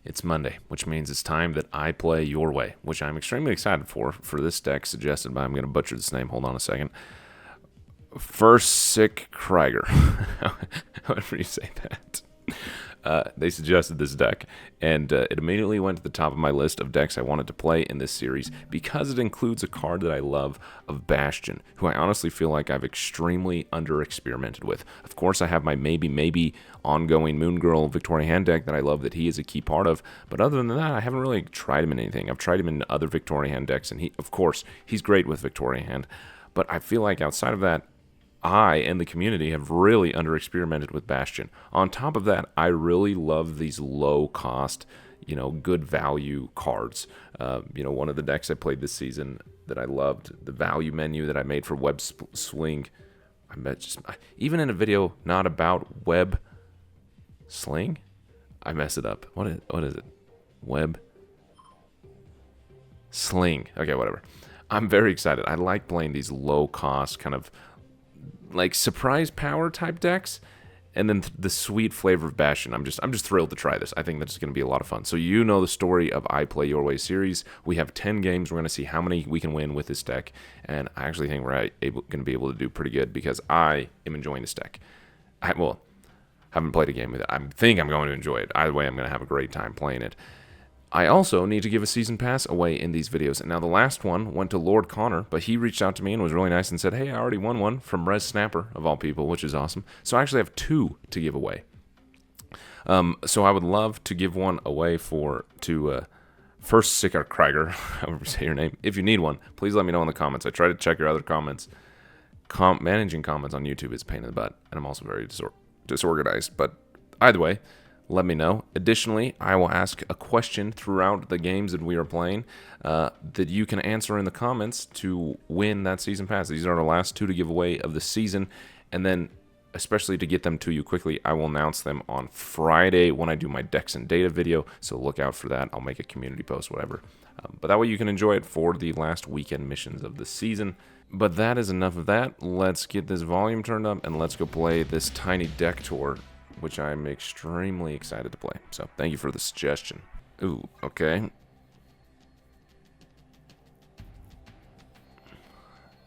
It's Monday, which means it's time that I play your way, which I'm extremely excited for this deck suggested by, I'm going to butcher this name, hold on a second, First Sick Krieger. However you say that. They suggested this deck, and it immediately went to the top of my list of decks I wanted to play in this series because it includes a card that I love of Bastion, who I honestly feel like I've extremely under-experimented with. Of course, I have my maybe ongoing Moon Girl Victoria Hand deck that I love that he is a key part of, but other than that, I haven't really tried him in anything. I've tried him in other Victoria Hand decks, and of course, he's great with Victoria Hand, but I feel like outside of that, I and the community have really under-experimented with Bastion. On top of that, I really love these low-cost, good value cards. One of the decks I played this season that I loved, the value menu that I made for Web Swing. Even in a video not about Web Sling, I mess it up. What is it? Web Sling. Okay, whatever. I'm very excited. I like playing these low-cost kind of like surprise power type decks, and then the sweet flavor of Bastion. I'm just thrilled to try this. I think that's going to be a lot of fun. So you know the story of I Play Your Way series. We have 10 games. We're going to see how many we can win with this deck, and I actually think we're going to be able to do pretty good because I am enjoying this deck. Haven't played a game with it. I think I'm going to enjoy it. Either way, I'm going to have a great time playing it. I also need to give a season pass away in these videos. And now the last one went to Lord Connor, but he reached out to me and was really nice and said, hey, I already won one from Res Snapper, of all people, which is awesome. So I actually have 2 to give away. So I would love to give one away to First Sicker Krieger, however you say your name. If you need one, please let me know in the comments. I try to check your other comments. Managing comments on YouTube is a pain in the butt, and I'm also very disorganized. But either way, let me know. Additionally, I will ask a question throughout the games that we are playing that you can answer in the comments to win that season pass. These are the last 2 to give away of the season, and then especially to get them to you quickly, I will announce them on Friday when I do my decks and data video, so look out for that. I'll make a community post, whatever. But that way you can enjoy it for the last weekend missions of the season. But that is enough of that. Let's get this volume turned up, and let's go play this tiny deck tour, which I'm extremely excited to play. So thank you for the suggestion. Ooh, okay.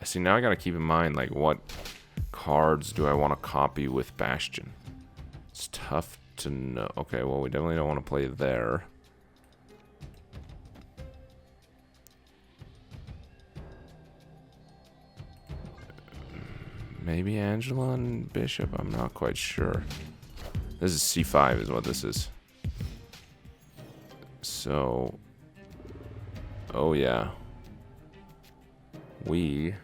See, now I gotta keep in mind, like, what cards do I want to copy with Bastion? It's tough to know. Okay, well, we definitely don't want to play there. Maybe Angela and Bishop? I'm not quite sure. This is C5 is what this is. So, oh yeah. We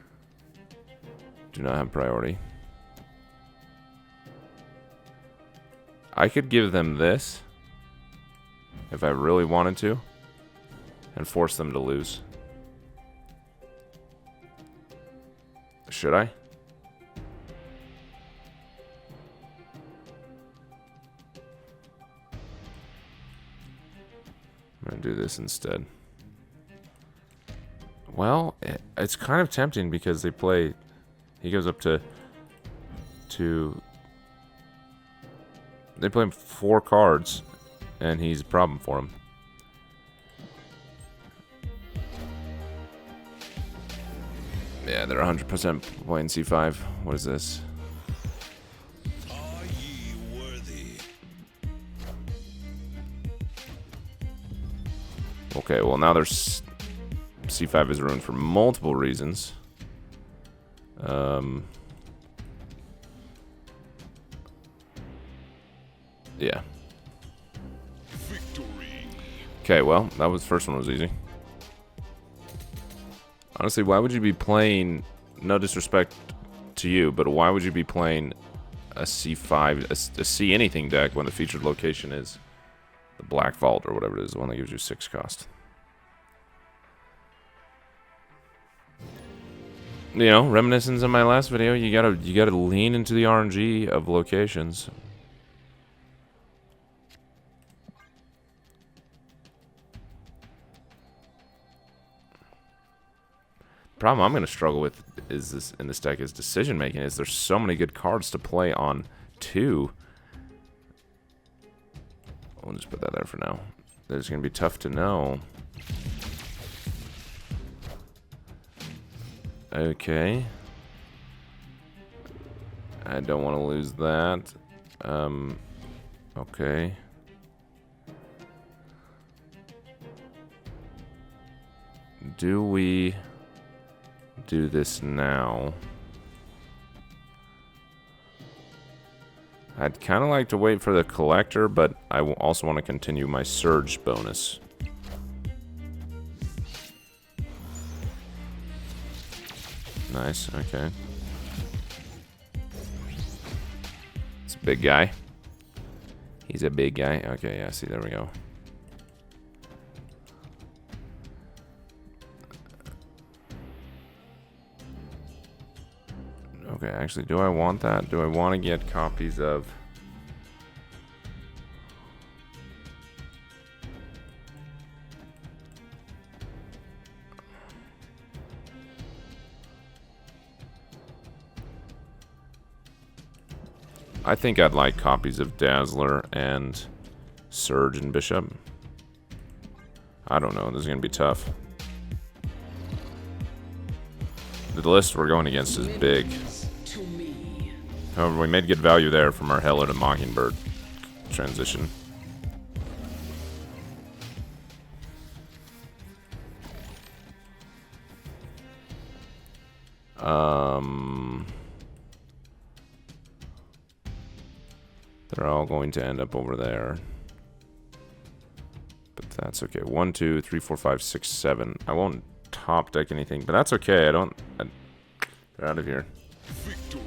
do not have priority. I could give them this if I really wanted to and force them to lose. Should I? I'm going to do this instead. Well, it's kind of tempting because they play... He goes up to... They play him 4 cards, and he's a problem for him. Yeah, they're 100% playing C5. What is this? Are ye worthy? Okay, well now there's... C5 is ruined for multiple reasons. Yeah. Victory. Okay, well, that was the first one was easy. Honestly, why would you be playing, no disrespect to you, but why would you be playing a C5, a C anything deck when the featured location is the Black Vault or whatever it is, the one that gives you 6 cost? You know, reminiscence of my last video, you gotta lean into the RNG of locations. Problem I'm going to struggle with is this in this deck is decision making. Is there's so many good cards to play on 2. We'll just put that there for now. that is going to be tough to know. Okay. I don't want to lose that. Okay. Do we do this now? I'd kind of like to wait for the collector, but I also want to continue my surge bonus. Nice, okay. It's a big guy. He's a big guy. Okay, yeah, see, there we go. Okay, actually, do I want that? Do I want to get copies of... I think I'd like copies of Dazzler and Surge and Bishop. I don't know, this is going to be tough. The list we're going against is big. However, we made good value there from our Hello to Mockingbird transition. They're all going to end up over there. But that's okay. 1, 2, 3, 4, 5, 6, 7. I won't top deck anything, but that's okay. They're out of here. Victory.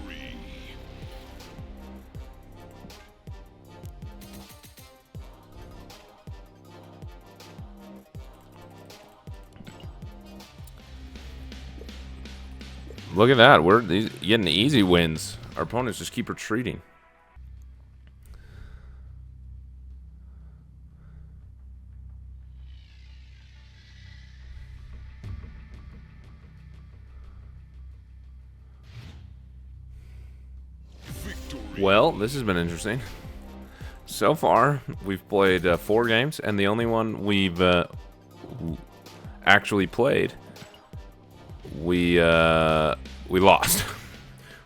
Look at that. We're getting easy wins. Our opponents just keep retreating. Well, this has been interesting. So far, we've played 4 games, and the only one we've actually played, we lost.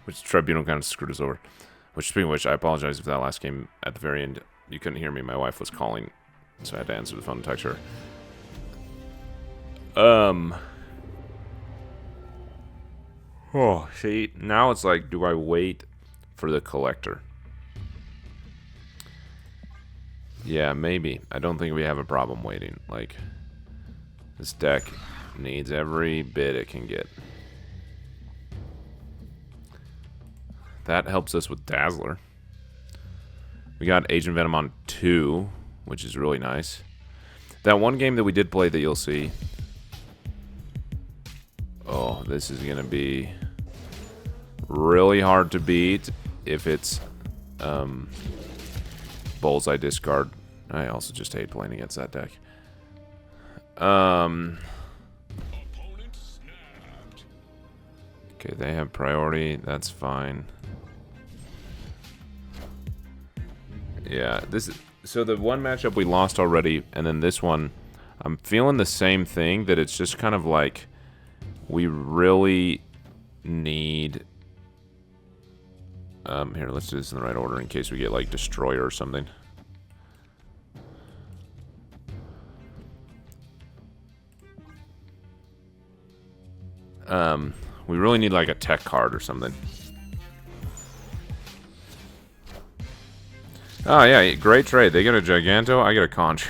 Which Tribunal kind of screwed us over. Which, speaking of which, I apologize if that last game at the very end you couldn't hear me. My wife was calling, so I had to answer the phone and text her. Oh, see, now it's like, do I wait for the collector? Yeah, maybe. I don't think we have a problem waiting. Like, this deck needs every bit it can get. That helps us with Dazzler. We got Agent Venom on 2, which is really nice. That one game that we did play that you'll see. Oh, this is going to be really hard to beat if it's Bullseye discard. I also just hate playing against that deck. Okay, they have priority. That's fine. Yeah, so the one matchup we lost already, and then this one, I'm feeling the same thing, that it's just kind of like we really need... here, let's do this in the right order in case we get, like, Destroyer or something. We really need, like, a tech card or something. Oh, yeah, great trade. They get a Giganto, I get a Conchu.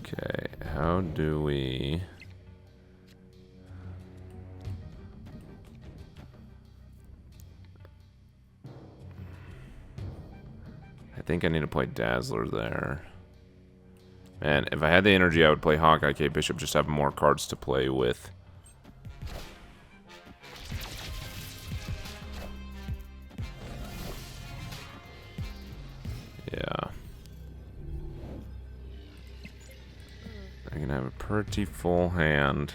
Okay, how do we... I think I need to play Dazzler there. Man, if I had the energy, I would play Hawkeye K Bishop, just have more cards to play with. Yeah. I can have a pretty full hand.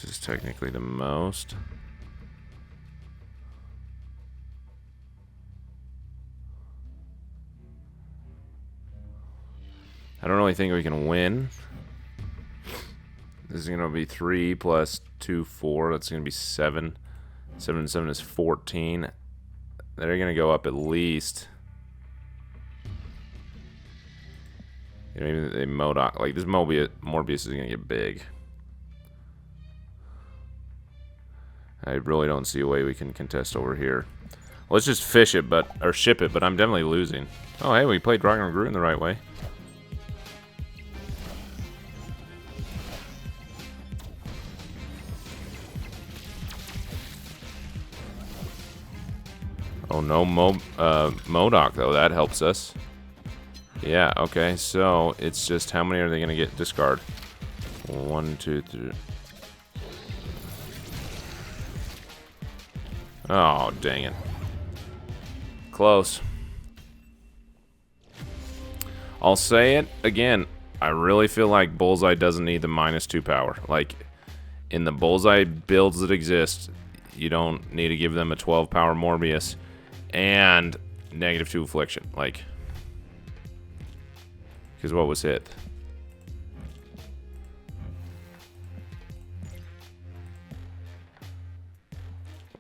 This is technically the most. I don't really think we can win. This is going to be 3 plus 2, 4. That's going to be 7. 7 and 7 is 14. They're going to go up at least. Maybe they Modoc. Like, this Morbius is going to get big. I really don't see a way we can contest over here. Let's just fish it, or ship it, but I'm definitely losing. Oh, hey, we played Dragon and Groot in the right way. Oh, no Modoc, though. That helps us. Yeah, okay. So, it's just how many are they going to get discard? 1, 2, 3. Oh, dang it. Close. I'll say it again. I really feel like Bullseye doesn't need the -2 power. Like, in the Bullseye builds that exist, you don't need to give them a 12 power Morbius and -2 affliction. Like, because what was hit?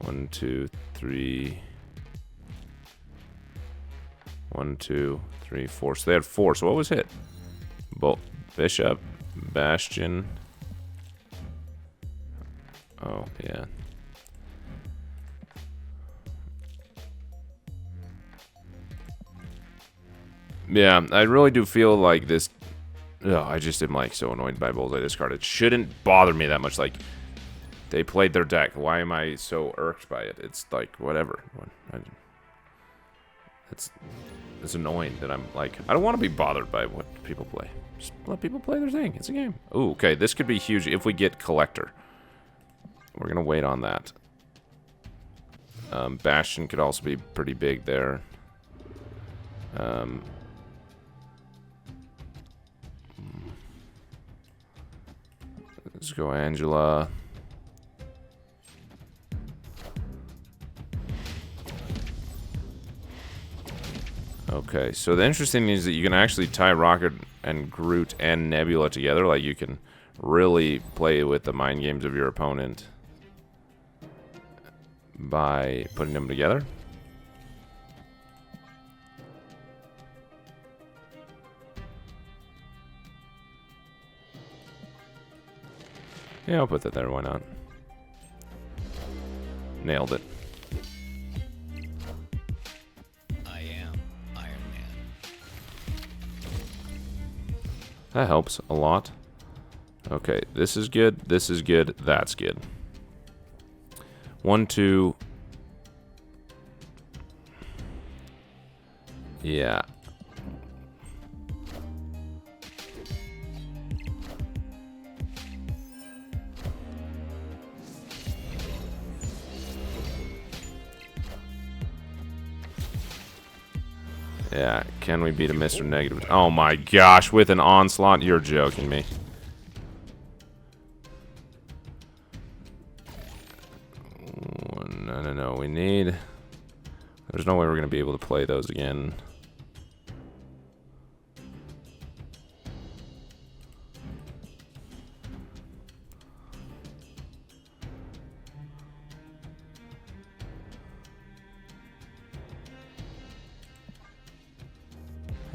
One, two, three. 1, 2, 3, 4. So they had 4. So what was hit? Bishop, Bastion. Oh, yeah. Yeah, I really do feel like this. Oh, I just am like so annoyed by Bullseye discard. It shouldn't bother me that much. Like, they played their deck. Why am I so irked by it? It's like, whatever. It's annoying that I'm like, I don't want to be bothered by what people play. Just let people play their thing. It's a game. Ooh, okay, this could be huge if we get Collector. We're going to wait on that. Bastion could also be pretty big there. Let's go Angela. Okay, so the interesting thing is that you can actually tie Rocket and Groot and Nebula together. Like, you can really play with the mind games of your opponent by putting them together. Yeah, I'll put that there, why not? Nailed it. That helps a lot. Okay, this is good, that's good. 1, 2. Yeah. Yeah, can we beat a Mr. Negative? Oh my gosh, with an onslaught? You're joking me. No, we need... There's no way we're going to be able to play those again.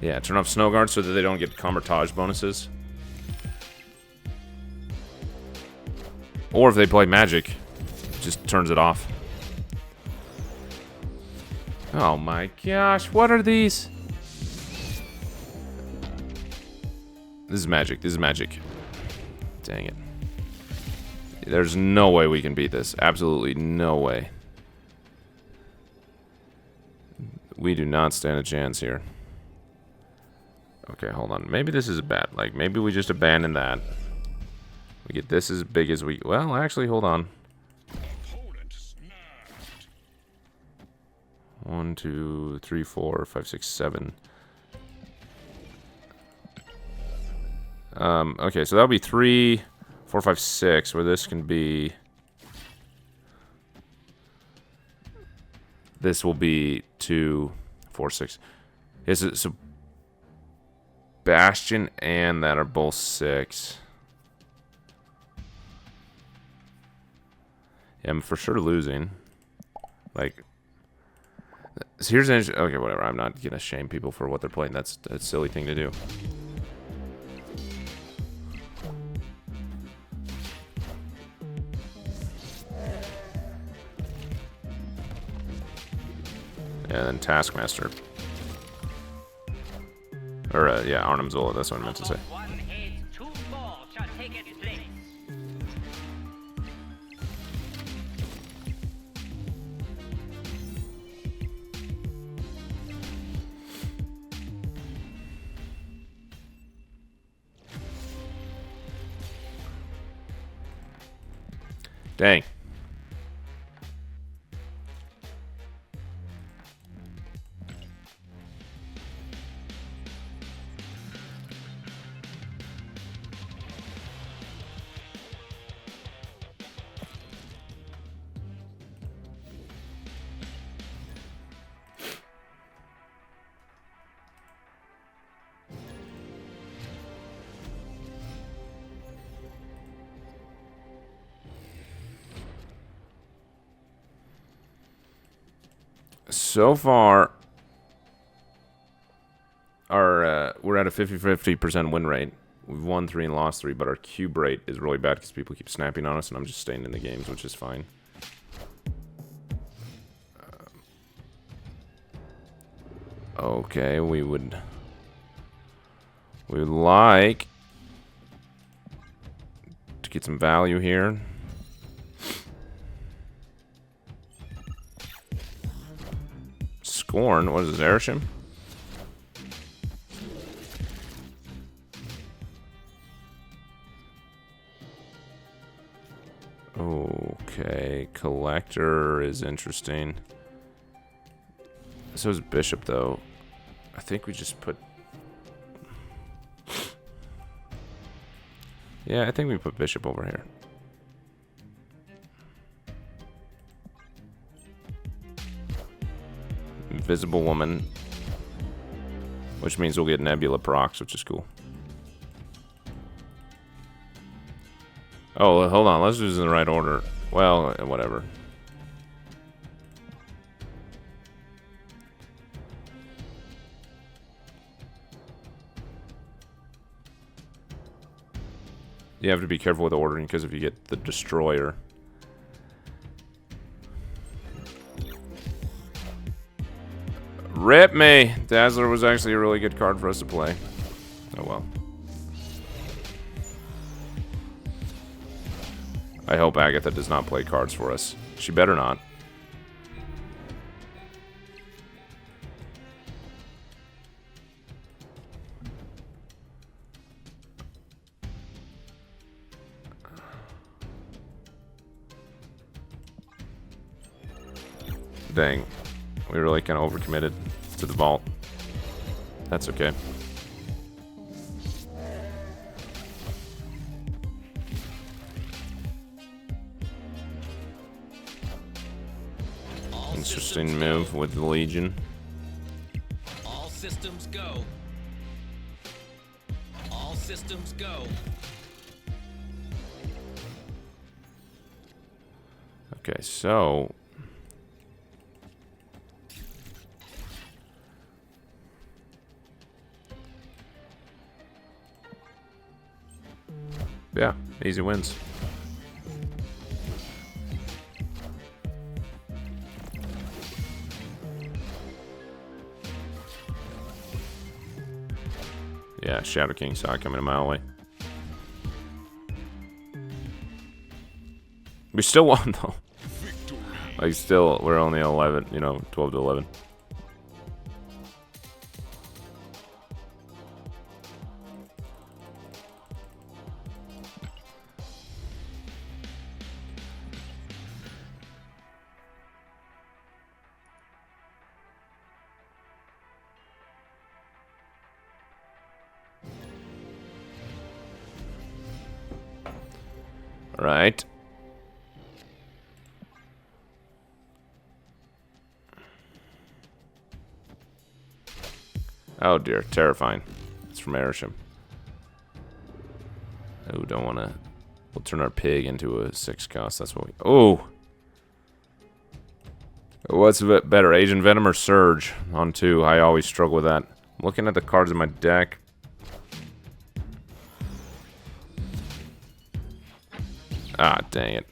Yeah, turn off Snow Guard so that they don't get Comertage bonuses. Or if they play Magic, it just turns it off. Oh my gosh, what are these? This is Magic, this is Magic. Dang it. There's no way we can beat this. Absolutely no way. We do not stand a chance here. Okay, hold on. Maybe this is bad. Like, maybe we just abandon that. We get this as big as we... Well, actually, hold on. 1, 2, 3, 4, 5, 6, 7. Okay, so that'll be 3, 4, 5, 6, where this can be... This will be 2, 4, 6. Is it so? Bastion and that are both 6. Yeah, I'm for sure losing. Like, so here's an okay, whatever. I'm not gonna shame people for what they're playing. That's a silly thing to do. And then Taskmaster. Or, yeah, Arnim Zola, that's what I meant to say. Dang. So far, we're at a 50-50% win rate. We've won 3 and lost 3, but our cube rate is really bad because people keep snapping on us, and I'm just staying in the games, which is fine. Okay, we would like to get some value here. Scorn, what is this, Erisham? Okay, Collector is interesting. So is Bishop, though. I think we just put... Yeah, I think we put Bishop over here. Invisible Woman. Which means we'll get Nebula procs, which is cool. Oh, hold on. Let's do this in the right order. Well, whatever. You have to be careful with ordering, because if you get the Destroyer... Rip me! Dazzler was actually a really good card for us to play. Oh well. I hope Agatha does not play cards for us. She better not. Dang. We really kind of overcommitted to the vault. That's okay. Interesting move with the Legion. All systems go. All systems go. Okay, so... Yeah, easy wins. Yeah, Shadow King saw it coming a mile away. We still won, though. Like, still, we're only 11, you know, 12 to 11. Right. Oh dear, terrifying. It's from Airship. Oh, don't want to... We'll turn our pig into a 6 cost. That's what we... Oh! What's a bit better, Agent Venom or Surge? On 2, I always struggle with that. I'm looking at the cards in my deck. Ah, dang it.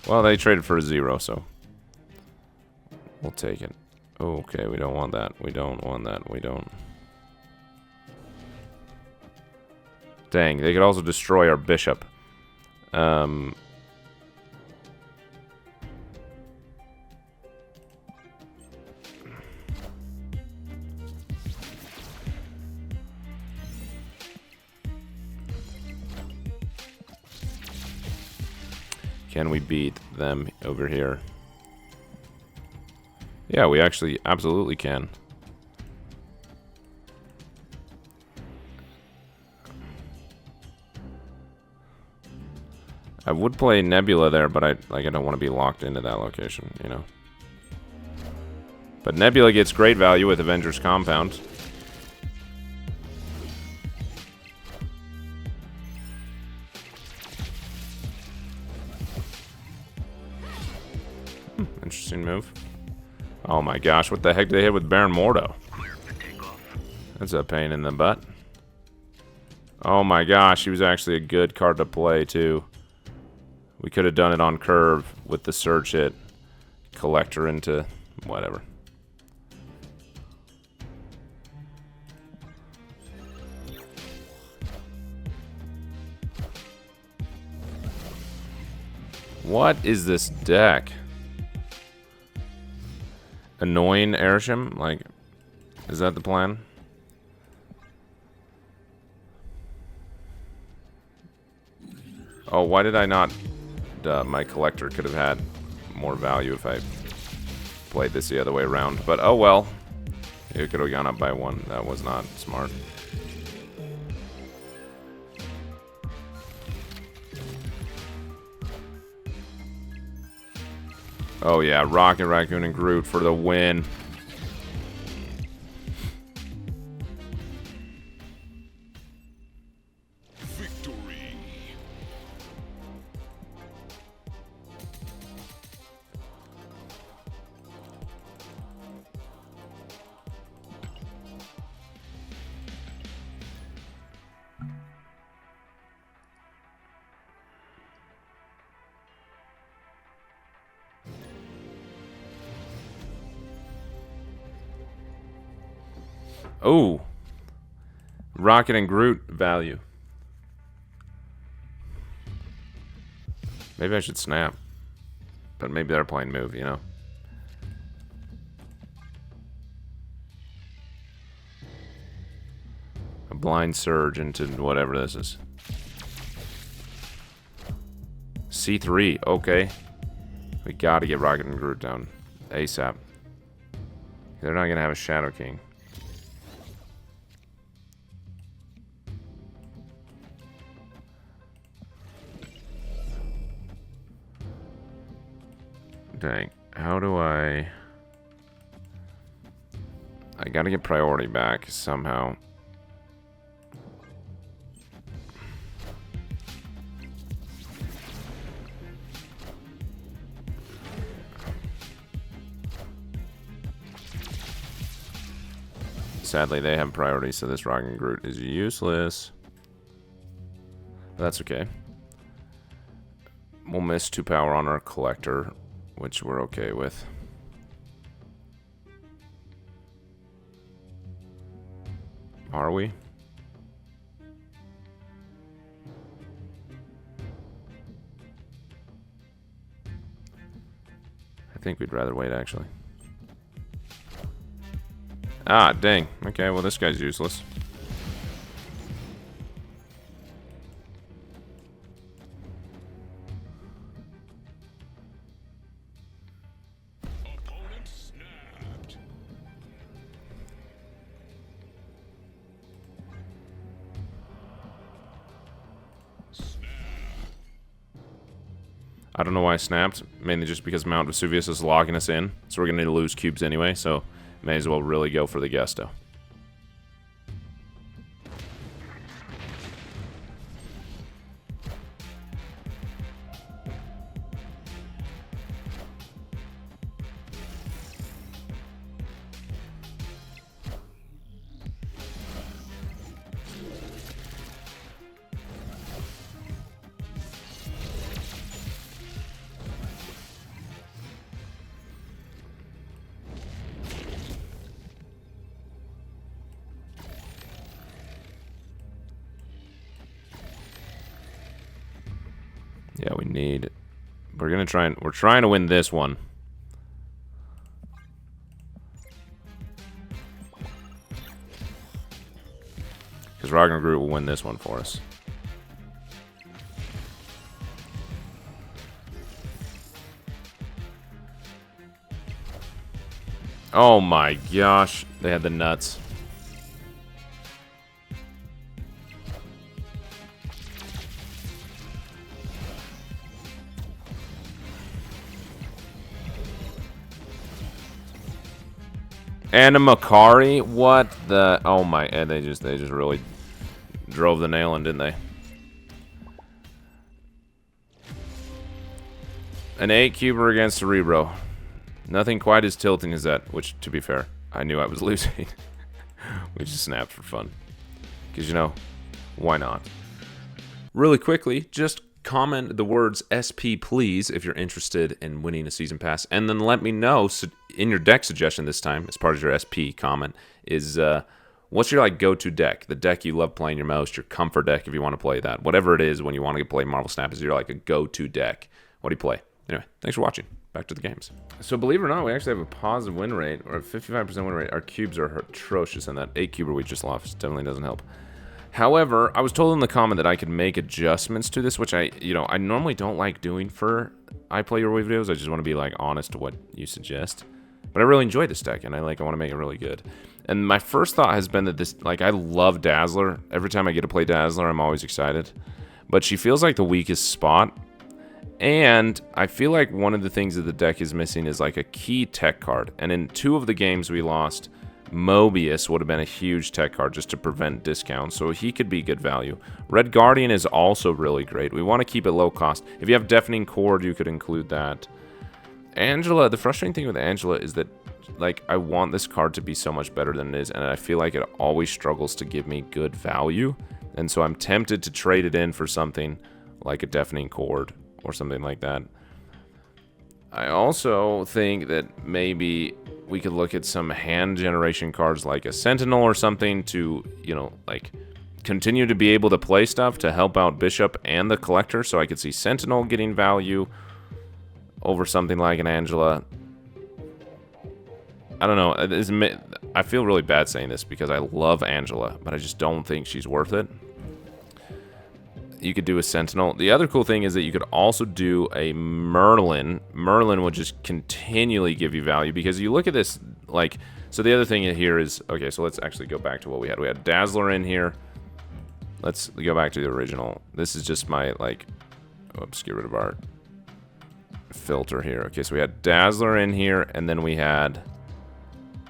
Well, they traded for a 0, so... We'll take it. Okay, we don't want that. We don't want that. We don't... Dang, they could also destroy our bishop. Can we beat them over here? Yeah, we actually absolutely can. I would play Nebula there, but I don't want to be locked into that location, you know. But Nebula gets great value with Avengers Compound. Interesting move. Oh my gosh, what the heck did they hit with Baron Mordo? That's a pain in the butt. Oh my gosh, he was actually a good card to play too. We could have done it on curve with the Surge hit. Collector into whatever. What is this deck? Annoying Airship? Like, is that the plan? Oh, why did I not... my collector could have had more value if I played this the other way around. But oh well. It could have gone up by 1. That was not smart. Oh yeah, Rocket Raccoon and Groot for the win. Victory. Oh. Rocket and Groot value. Maybe I should snap. But maybe they're playing move, you know? A blind surge into whatever this is. C3, okay. We gotta get Rocket and Groot down ASAP. They're not gonna have a Shadow King. Dang, how do I gotta get priority back somehow. Sadly, they have priority, so this Rocket and Groot is useless. But that's okay. We'll miss 2 power on our collector, which we're okay with. Are we? I think we'd rather wait, actually. Ah, dang. Okay, well, this guy's useless. Opponent snapped. I don't know why I snapped. Mainly just because Mount Vesuvius is logging us in. So we're going to need to lose cubes anyway. So may as well really go for the gusto. Yeah, we need... We're gonna try and... We're trying to win this one. Because Ragnar Groot will win this one for us. Oh my gosh. They had the nuts. And a Makari? What the... Oh my... And they just really drove the nail in, didn't they? An 8-cuber against Cerebro. Nothing quite as tilting as that, which, to be fair, I knew I was losing. We just snapped for fun. Because, you know, why not? Really quickly, just comment the words SP please if you're interested in winning a season pass, and then let me know in your deck suggestion this time, as part of your SP comment, is what's your like go-to deck, the deck you love playing your most, your comfort deck if you want to play that, whatever it is when you want to play Marvel Snap is your like a go-to deck. What do you play? Anyway, thanks for watching. Back to the games. So believe it or not, we actually have a positive win rate, or a 55% win rate. Our cubes are atrocious, and that 8-cuber we just lost definitely doesn't help. However, I was told in the comment that I could make adjustments to this, which I normally don't like doing for I Play Your Way videos. I just want to be like honest to what you suggest. But I really enjoy this deck, and I want to make it really good. And my first thought has been that this, like, I love Dazzler. Every time I get to play Dazzler, I'm always excited. But she feels like the weakest spot. And I feel like one of the things that the deck is missing is like a key tech card. And in 2 of the games we lost, Mobius would have been a huge tech card just to prevent discounts, so he could be good value. Red Guardian is also really great. We want to keep it low cost. If you have Deafening Chord, you could include that. Angela, the frustrating thing with Angela is that, like, I want this card to be so much better than it is, and I feel like it always struggles to give me good value. And so I'm tempted to trade it in for something like a Deafening Chord or something like that. I also think that maybe we could look at some hand generation cards like a Sentinel or something to, you know, like continue to be able to play stuff to help out Bishop and the Collector. So I could see Sentinel getting value over something like an Angela. I don't know. I feel really bad saying this because I love Angela, but I just don't think she's worth it. You could do a Sentinel. The other cool thing is that you could also do a Merlin. Merlin would just continually give you value because you look at this, like, so the other thing here is, okay, so let's actually go back to what we had. We had Dazzler in here. Let's go back to the original. This is just my, like, oops, get rid of our filter here. Okay, so we had Dazzler in here, and then we had,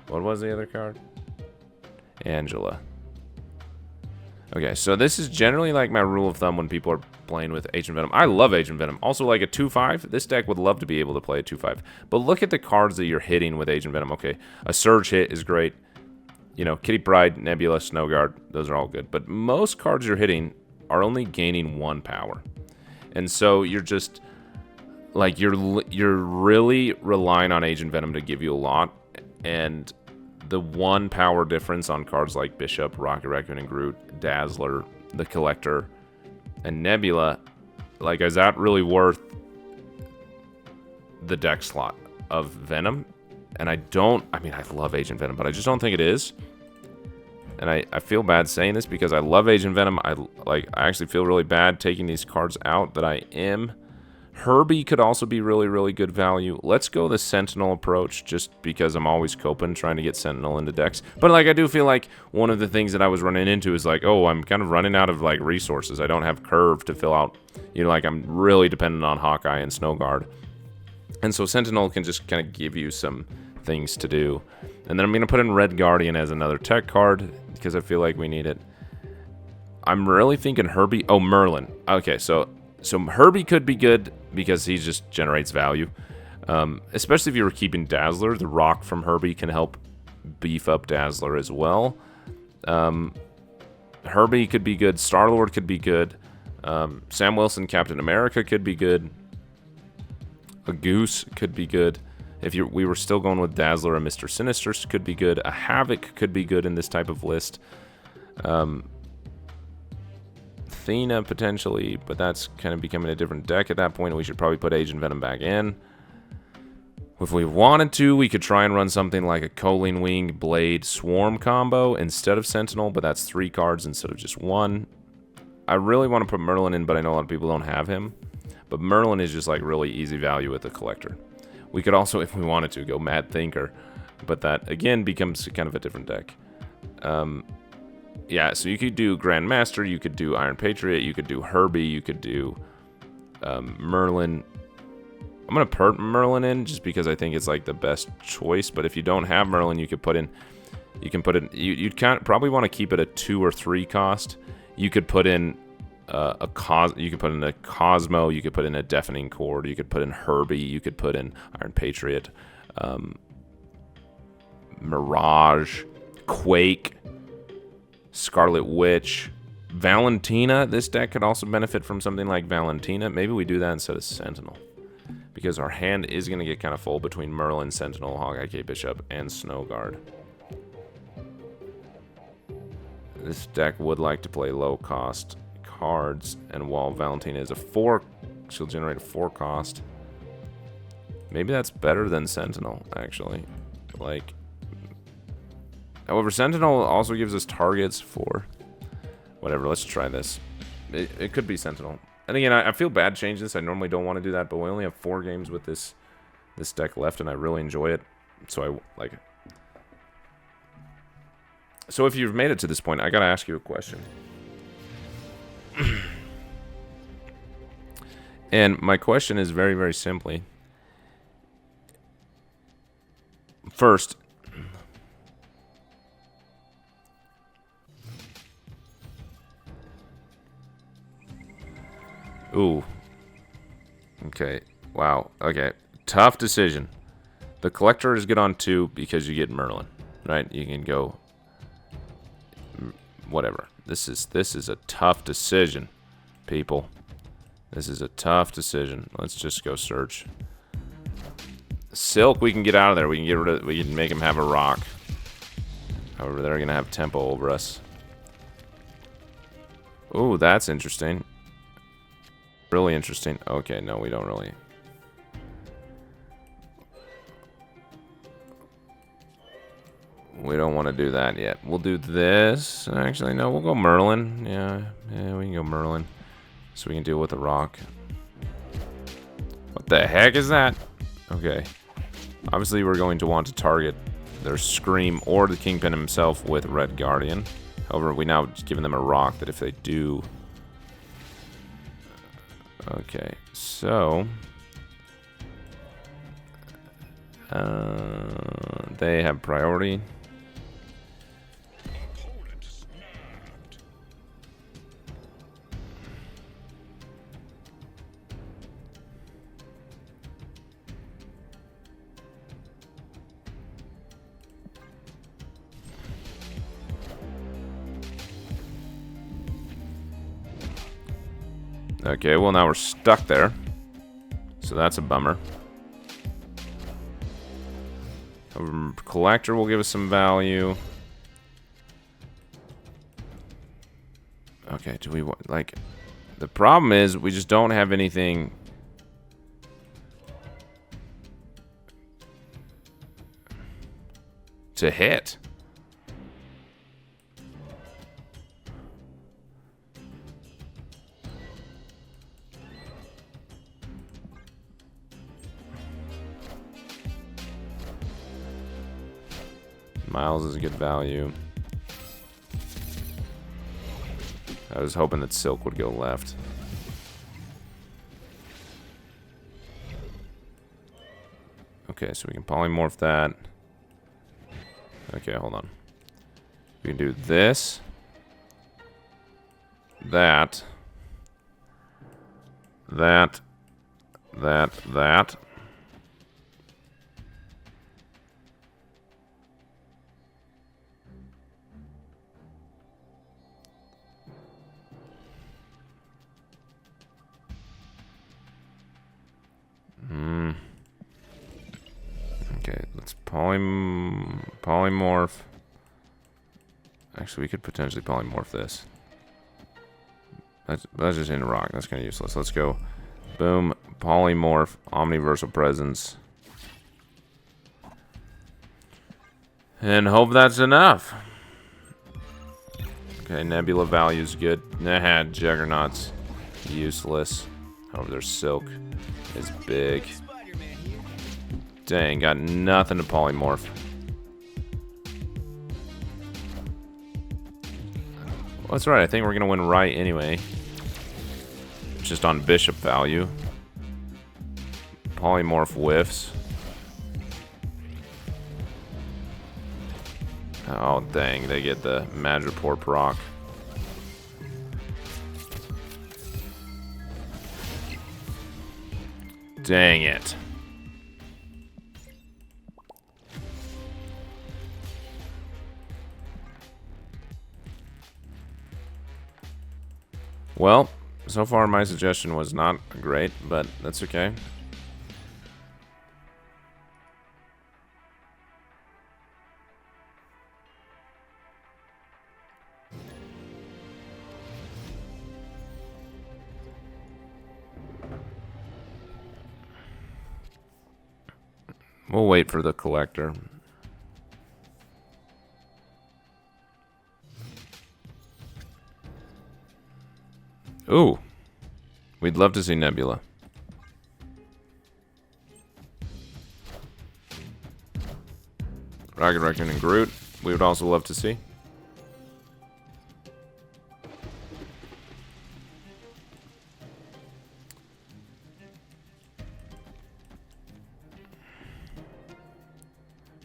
what was the other card? Angela. Okay, so this is generally like my rule of thumb when people are playing with Agent Venom. I love Agent Venom. Also, like a 2-5, this deck would love to be able to play a 2-5. But look at the cards that you're hitting with Agent Venom. Okay, a Surge hit is great. You know, Kitty Pryde, Nebula, Snowguard, those are all good. But most cards you're hitting are only gaining 1 power. And so you're just, like, you're really relying on Agent Venom to give you a lot. And the 1 power difference on cards like Bishop, Rocket Raccoon and Groot, Dazzler, the Collector, and Nebula, like, is that really worth the deck slot of Venom? And I mean, I love Agent Venom, but I just don't think it is. And I feel bad saying this because I love Agent Venom. I actually feel really bad taking these cards out that I am Herbie could also be really, really good value. Let's go the Sentinel approach just because I'm always coping trying to get Sentinel into decks. But, like, I do feel like one of the things that I was running into is, like, oh, I'm kind of running out of, like, resources. I don't have Curve to fill out. You know, like, I'm really dependent on Hawkeye and Snow Guard. And so Sentinel can just kind of give you some things to do. And then I'm going to put in Red Guardian as another tech card because I feel like we need it. I'm really thinking Herbie. Oh, Merlin. Okay, so Herbie could be good because he just generates value. Especially if you were keeping Dazzler. The rock from Herbie can help beef up Dazzler as well. Herbie could be good. Star-Lord could be good. Sam Wilson, Captain America could be good. A Goose could be good. If we were still going with Dazzler, a Mr. Sinister could be good. A Havoc could be good in this type of list. Athena potentially, but that's kind of becoming a different deck at that point. We should probably put Agent Venom back in. If we wanted to, we could try and run something like a Choline Wing Blade Swarm combo instead of Sentinel, but that's 3 cards instead of just 1. I really want to put Merlin in, but I know a lot of people don't have him. But Merlin is just like really easy value with the collector. We could also, if we wanted to, go Mad Thinker, but that again becomes kind of a different deck. Yeah, so you could do Grandmaster, you could do Iron Patriot, you could do Herbie, you could do Merlin. I'm gonna put Merlin in just because I think it's like the best choice. But if you don't have Merlin, you could put in. You can put in. You'd probably want to keep it a 2 or 3 cost. You could put in You could put in a Cosmo. You could put in a Deafening Chord. You could put in Herbie. You could put in Iron Patriot, Mirage, Quake, Scarlet Witch, Valentina. This deck could also benefit from something like Valentina. Maybe we do that instead of Sentinel, because our hand is going to get kind of full between Merlin, Sentinel, Hawkeye, K-Bishop, and Snow Guard. This deck would like to play low-cost cards, and while Valentina is a 4, she'll generate a 4 cost. Maybe that's better than Sentinel, actually. Like, however, Sentinel also gives us targets for whatever. Let's try this. It could be Sentinel. And again, I feel bad changing this. I normally don't want to do that, but we only have 4 games with this deck left, and I really enjoy it. So I like it. So if you've made it to this point, I gotta ask you a question. And my question is very, very simply. First, ooh. Okay. Wow. Okay. Tough decision. The collector is good on 2 because you get Merlin, right? You can go whatever. This is a tough decision, people. This is a tough decision. Let's just go search. Silk, we can get out of there. We can get rid of. We can make him have a rock. However, they're gonna have tempo over us. Ooh, that's interesting. Really interesting. Okay, no, we don't really. We don't want to do that yet. We'll do this. Actually, no, we'll go Merlin. Yeah, we can go Merlin. So we can deal with the rock. What the heck is that? Okay. Obviously, we're going to want to target their Scream or the Kingpin himself with Red Guardian. However, we now given them a rock that if they do... Okay, so... they have priority. Okay, well now we're stuck there. So that's a bummer. Collector will give us some value. Okay, do we want, like, the problem is we just don't have anything to hit. Miles is a good value. I was hoping that Silk would go left. Okay, so we can polymorph that. Okay, hold on. We can do this. That. That. That. Okay, let's polymorph. Actually, we could potentially polymorph this. That's just in rock. That's kind of useless. Let's go. Boom. Polymorph. Omniversal presence. And hope that's enough. Okay, Nebula value's good. Nah, Juggernaut's useless. However, their Silk is big. Dang, got nothing to polymorph. Well, that's right, I think we're going to win right anyway. Just on bishop value. Polymorph whiffs. Oh, dang, they get the Madripoor proc. Dang it. Well, so far my suggestion was not great, but that's okay. We'll wait for the collector. Ooh. We'd love to see Nebula. Rocket Raccoon and Groot, we would also love to see.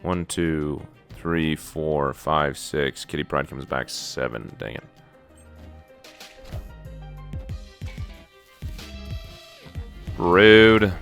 One, 2, 3, 4, 5, 6. Kitty Pryde comes back 7. Dang it. Rude.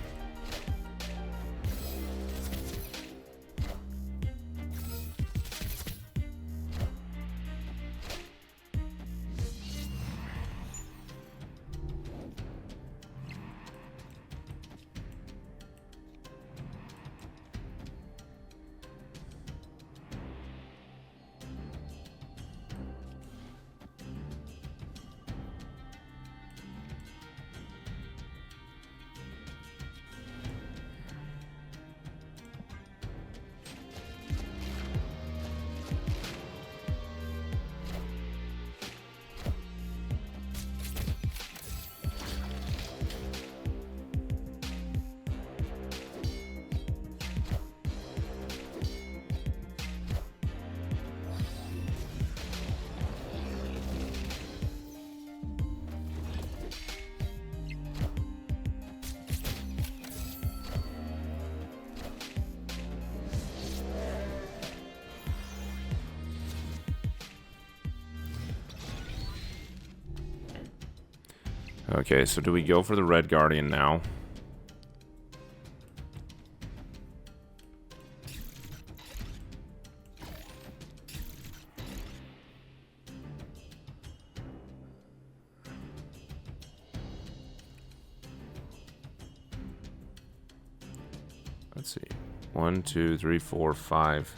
Okay, so do we go for the Red Guardian now? Let's see. 1, 2, 3, 4, 5.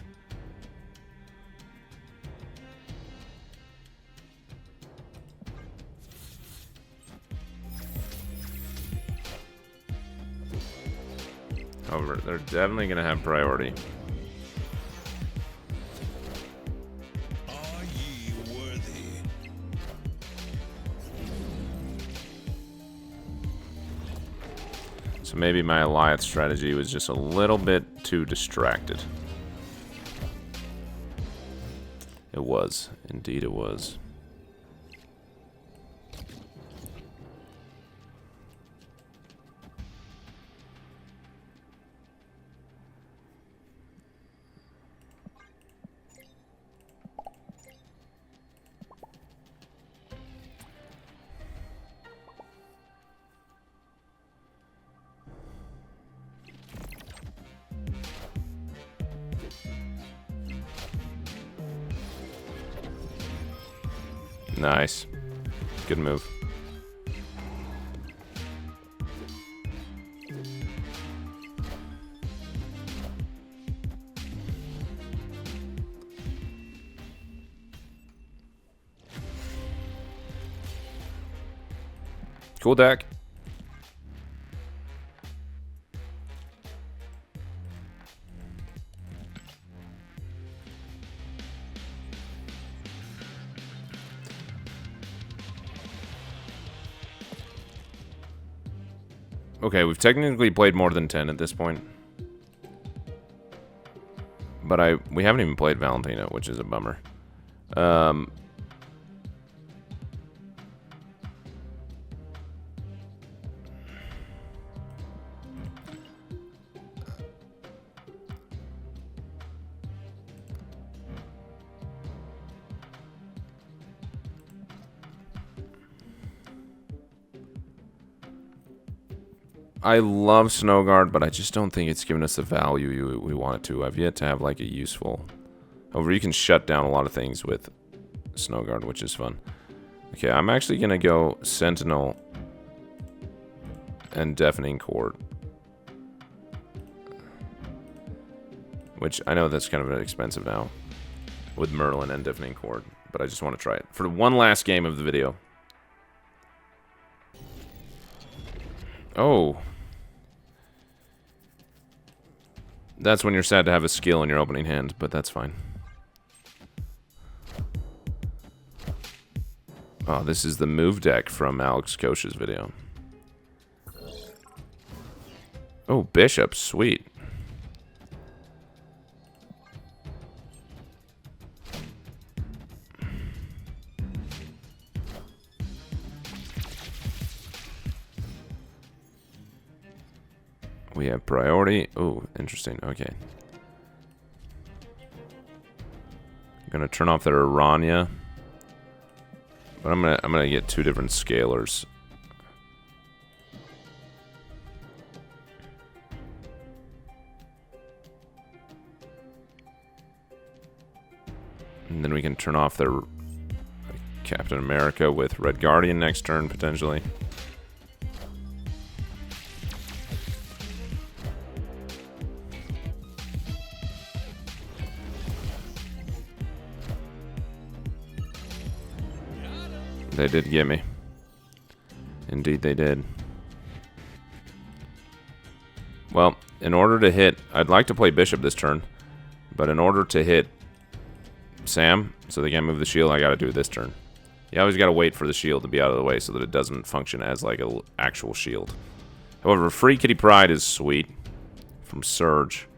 However, they're definitely going to have priority. Are ye worthy? So maybe my Alliance strategy was just a little bit too distracted. It was. Indeed it was. Nice. Good move. Cool deck. Okay, we've technically played more than 10 at this point. But we haven't even played Valentina, which is a bummer. I love Snowguard, but I just don't think it's given us the value we want it to. I've yet to have like a useful. However, you can shut down a lot of things with Snowguard, which is fun. Okay, I'm actually gonna go Sentinel and Deafening Chord, which I know that's kind of expensive now with Merlin and Deafening Chord, but I just want to try it for one last game of the video. Oh. That's when you're sad to have a skill in your opening hand, but that's fine. Oh, this is the move deck from Alex Koch's video. Oh, Bishop, sweet. We have priority. Oh, interesting. Okay. I'm gonna turn off their Aranya. But I'm gonna get two different scalers. And then we can turn off their Captain America with Red Guardian next turn, potentially. They did get me. Indeed they did. Well, in order to hit... I'd like to play Bishop this turn. But in order to hit Sam, so they can't move the shield, I gotta do it this turn. You always gotta wait for the shield to be out of the way so that it doesn't function as like an actual shield. However, Free Kitty Pride is sweet. From Surge.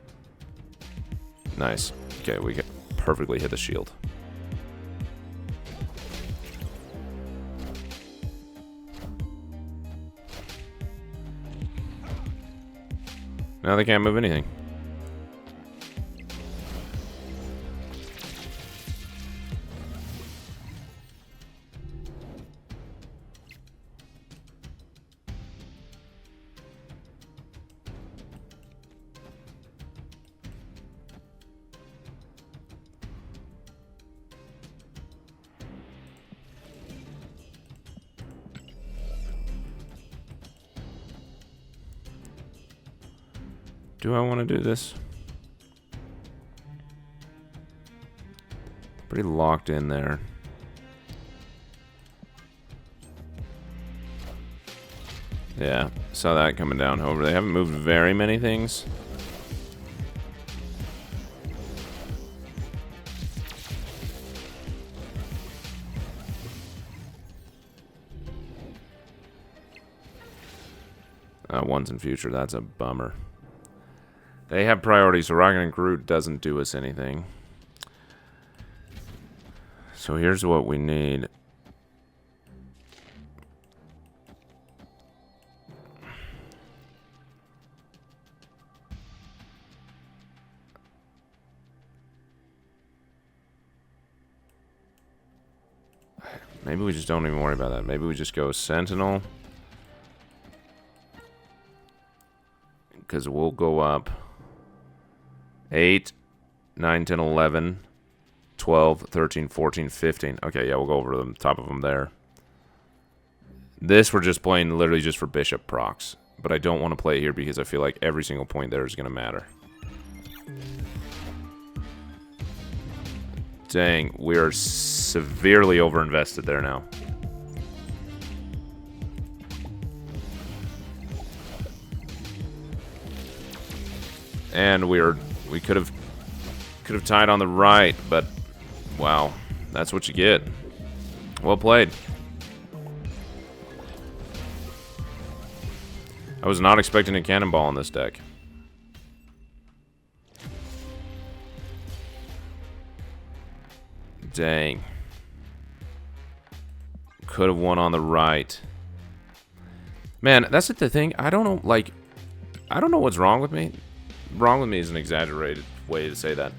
Nice. Okay, we can perfectly hit the shield. Now they can't move anything. Do I want to do this? Pretty locked in there. Yeah, saw that coming down. However, they haven't moved very many things. Ones in future, that's a bummer. They have priorities, so Rocket and Groot doesn't do us anything. So here's what we need. Maybe we just don't even worry about that. Maybe we just go Sentinel. Because we'll go up 8, 9, 10, 11, 12, 13, 14, 15. Okay, yeah, we'll go over the top of them there. This we're just playing literally just for bishop procs. But I don't want to play here because I feel like every single point there is going to matter. Dang, we are severely overinvested there now. And we could have tied on the right, but wow, that's what you get. Well played. I was not expecting a cannonball on this deck. Dang. Could have won on the right. Man, that's the thing. I don't know, like, I don't know what's wrong with me. Wrong with me is an exaggerated way to say that.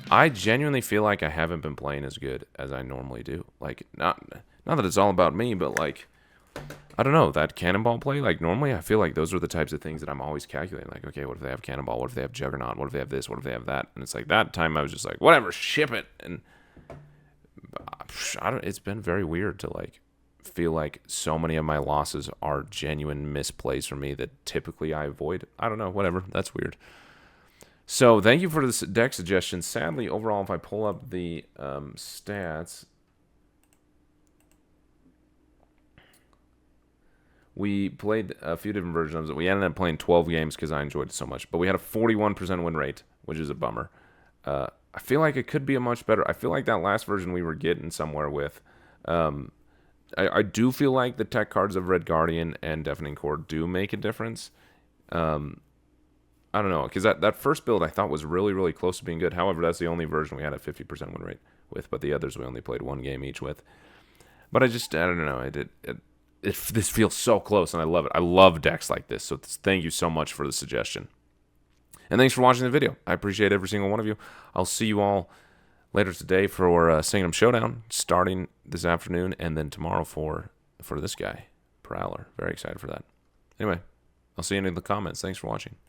I genuinely feel like I haven't been playing as good as I normally do. Like, not that it's all about me, but like, I don't know, that cannonball play, like, normally I feel like those are the types of things that I'm always calculating. Like, okay, what if they have cannonball? What if they have juggernaut? What if they have this? What if they have that? And it's like, that time I was just like, whatever, ship it. And it's been very weird to, like, feel like so many of my losses are genuine misplays for me that typically I avoid. I don't know, whatever. That's weird. So, thank you for this deck suggestion. Sadly, overall, if I pull up the stats, we played a few different versions of it. We ended up playing 12 games because I enjoyed it so much. But we had a 41% win rate, which is a bummer. I feel like it could be a much better. I feel like that last version we were getting somewhere with. I do feel like the tech cards of Red Guardian and Deafening Chord do make a difference. I don't know, because that first build I thought was really, really close to being good. However, that's the only version we had a 50% win rate with, but the others we only played one game each with. But I don't know. This feels so close, and I love it. I love decks like this, so thank you so much for the suggestion. And thanks for watching the video. I appreciate every single one of you. I'll see you all later today for Singham Showdown, starting this afternoon, and then tomorrow for this guy, Prowler. Very excited for that. Anyway, I'll see you in the comments. Thanks for watching.